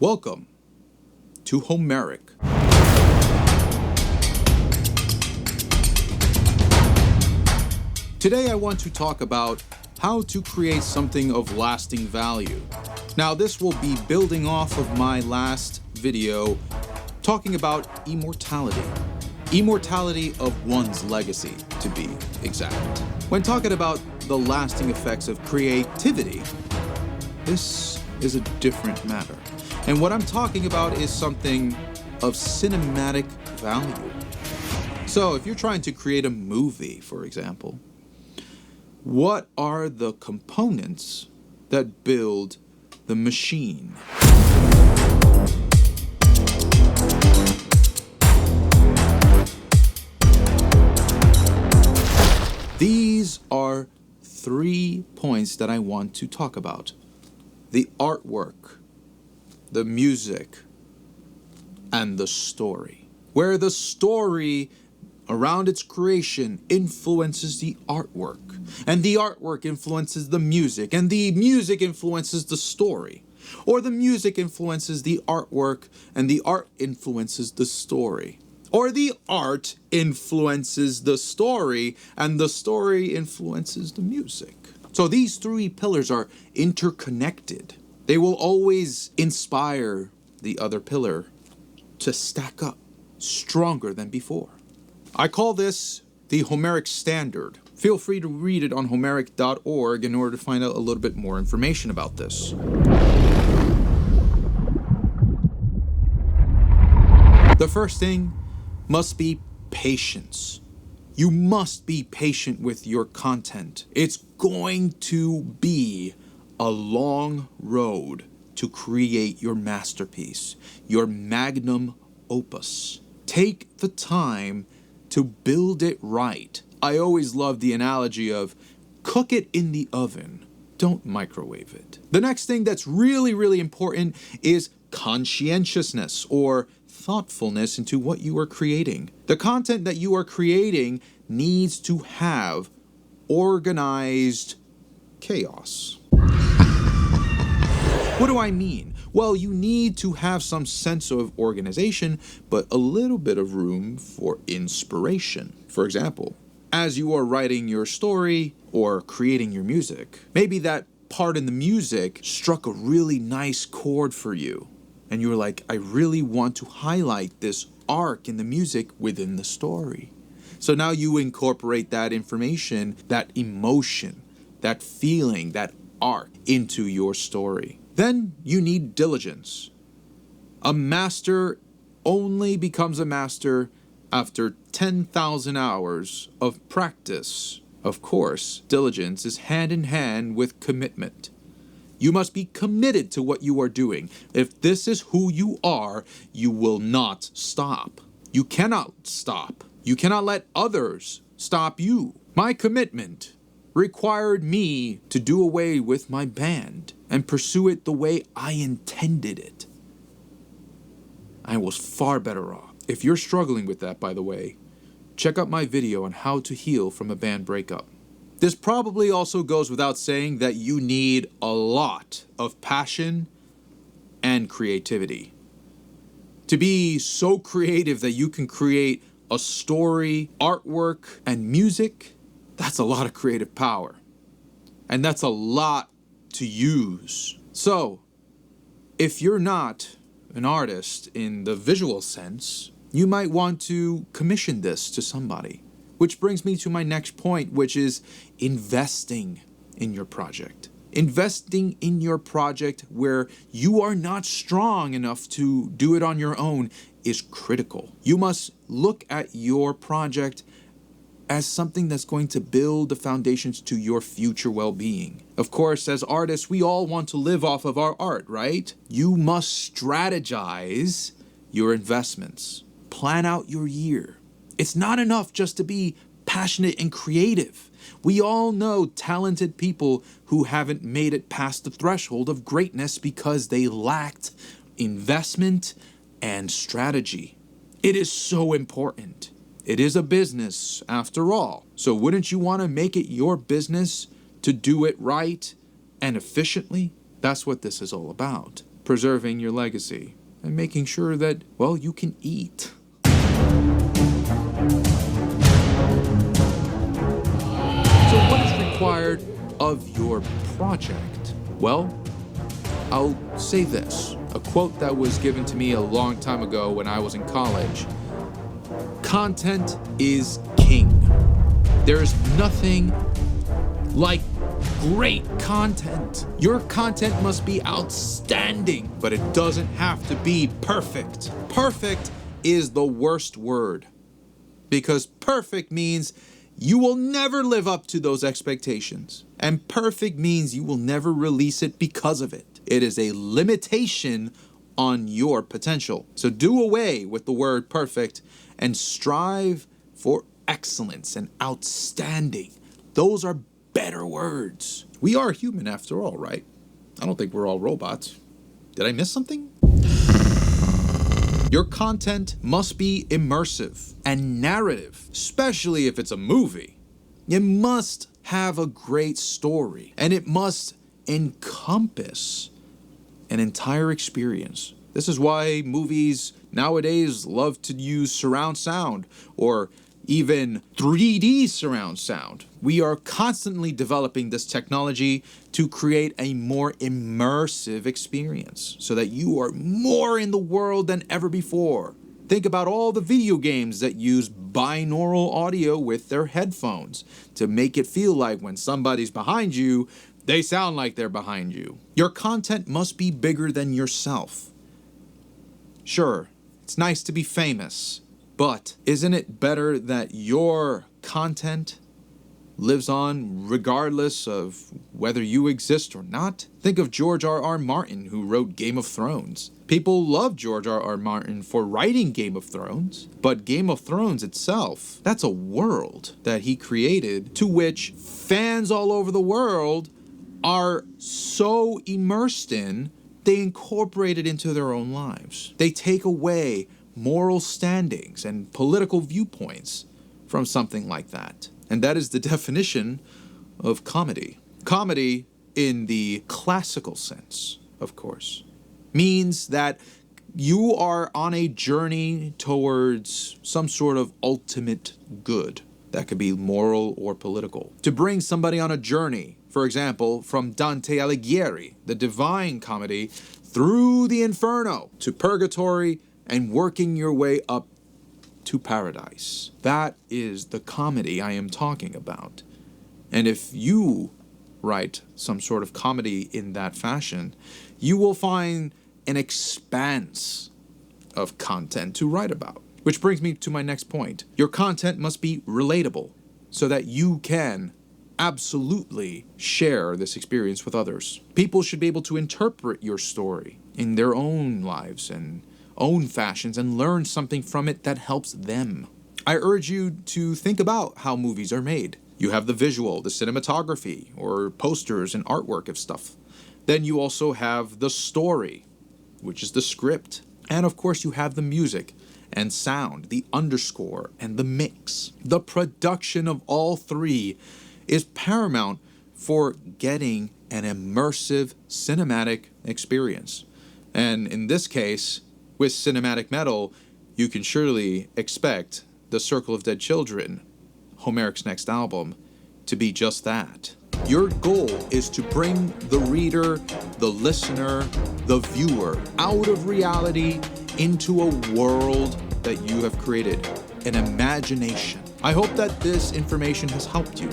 Welcome to Homerik. Today I want to talk about how to create something of lasting value. Now this will be building off of my last video talking about immortality. Immortality of one's legacy, to be exact. When talking about the lasting effects of creativity, this is a different matter. And what I'm talking about is something of cinematic value. So if you're trying to create a movie, for example, what are the components that build the machine? These are 3 points that I want to talk about. The artwork, the music, and the story. Where the story around its creation influences the artwork, and the artwork influences the music, and the music influences the story. Or the music influences the artwork, and the art influences the story. Or the art influences the story, and the story influences the music. So these 3 pillars are interconnected. They will always inspire the other pillar to stack up stronger than before. I call this the Homerik Standard. Feel free to read it on homerik.org in order to find out a little bit more information about this. The first thing must be patience. You must be patient with your content. It's going to be a long road to create your masterpiece, your Magnum Opus. Take the time to build it right. I always love the analogy of cook it in the oven. Don't microwave it. The next thing that's really important is conscientiousness or thoughtfulness into what you are creating. The content that you are creating needs to have organized chaos. What do I mean? Well, you need to have some sense of organization, but a little bit of room for inspiration. For example, as you are writing your story or creating your music, maybe that part in the music struck a really nice chord for you. And you were like, I really want to highlight this arc in the music within the story. So now you incorporate that information, that emotion, that feeling, that arc into your story. Then you need diligence. A master only becomes a master after 10,000 hours of practice. Of course, diligence is hand in hand with commitment. You must be committed to what you are doing. If this is who you are, you will not stop. You cannot stop. You cannot let others stop you. My commitment required me to do away with my band and pursue it the way I intended it. I was far better off. If you're struggling with that, by the way, check out my video on how to heal from a band breakup. This probably also goes without saying that you need a lot of passion and creativity. To be so creative that you can create a story, artwork, and music, that's a lot of creative power. And that's a lot to use. So, if you're not an artist in the visual sense, you might want to commission this to somebody. Which brings me to my next point, which is investing in your project. Investing in your project where you are not strong enough to do it on your own is critical. You must look at your project as something that's going to build the foundations to your future well-being. Of course, as artists, we all want to live off of our art, right? You must strategize your investments. Plan out your year. It's not enough just to be passionate and creative. We all know talented people who haven't made it past the threshold of greatness because they lacked investment and strategy. It is so important. It is a business after all. So wouldn't you want to make it your business to do it right and efficiently? That's what this is all about. preserving your legacy and making sure that, well, you can eat. So what is required of your project? Well, I'll say this, a quote that was given to me a long time ago when I was in college. Content is king. There is nothing like great content. Your content must be outstanding, but it doesn't have to be perfect. Perfect is the worst word, because perfect means you will never live up to those expectations. And perfect means you will never release it because of it. It is a limitation on your potential. So do away with the word perfect and strive for excellence and outstanding. Those are better words. We are human after all, right? I don't think we're all robots. Did I miss something? Your content must be immersive and narrative, especially if it's a movie. It must have a great story, and it must encompass an entire experience. This is why movies nowadays love to use surround sound or even 3D surround sound. We are constantly developing this technology to create a more immersive experience so that you are more in the world than ever before. Think about all the video games that use binaural audio with their headphones to make it feel like when somebody's behind you, they sound like they're behind you. Your content must be bigger than yourself. Sure, it's nice to be famous, but isn't it better that your content lives on regardless of whether you exist or not? Think of George R.R. Martin, who wrote Game of Thrones. People love George R.R. Martin for writing Game of Thrones, but Game of Thrones itself, that's a world that he created to which fans all over the world are so immersed in, they incorporate it into their own lives. They take away moral standings and political viewpoints from something like that. And that is the definition of comedy. Comedy, in the classical sense, of course, means that you are on a journey towards some sort of ultimate good. That could be moral or political. To bring somebody on a journey, for example, from Dante Alighieri, the Divine Comedy, through the Inferno to purgatory and working your way up to paradise. That is the comedy I am talking about. And if you write some sort of comedy in that fashion, you will find an expanse of content to write about. Which brings me to my next point. Your content must be relatable so that you can absolutely share this experience with others. People should be able to interpret your story in their own lives and own fashions and learn something from it that helps them. I urge you to think about how movies are made. You have the visual, the cinematography, or posters and artwork of stuff. Then you also have the story, which is the script. And of course you have the music and sound, the underscore and the mix. The production of all three is paramount for getting an immersive cinematic experience. And in this case, with cinematic metal, you can surely expect The Circle of Dead Children, Homerik's next album, to be just that. Your goal is to bring the reader, the listener, the viewer out of reality into a world that you have created, an imagination. I hope that this information has helped you.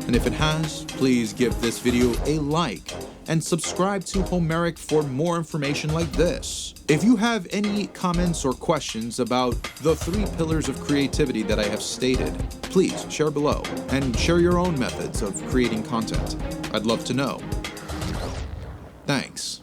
And if it has, please give this video a like and subscribe to Homerik for more information like this. If you have any comments or questions about the 3 pillars of creativity that I have stated, please share below and share your own methods of creating content. I'd love to know. Thanks.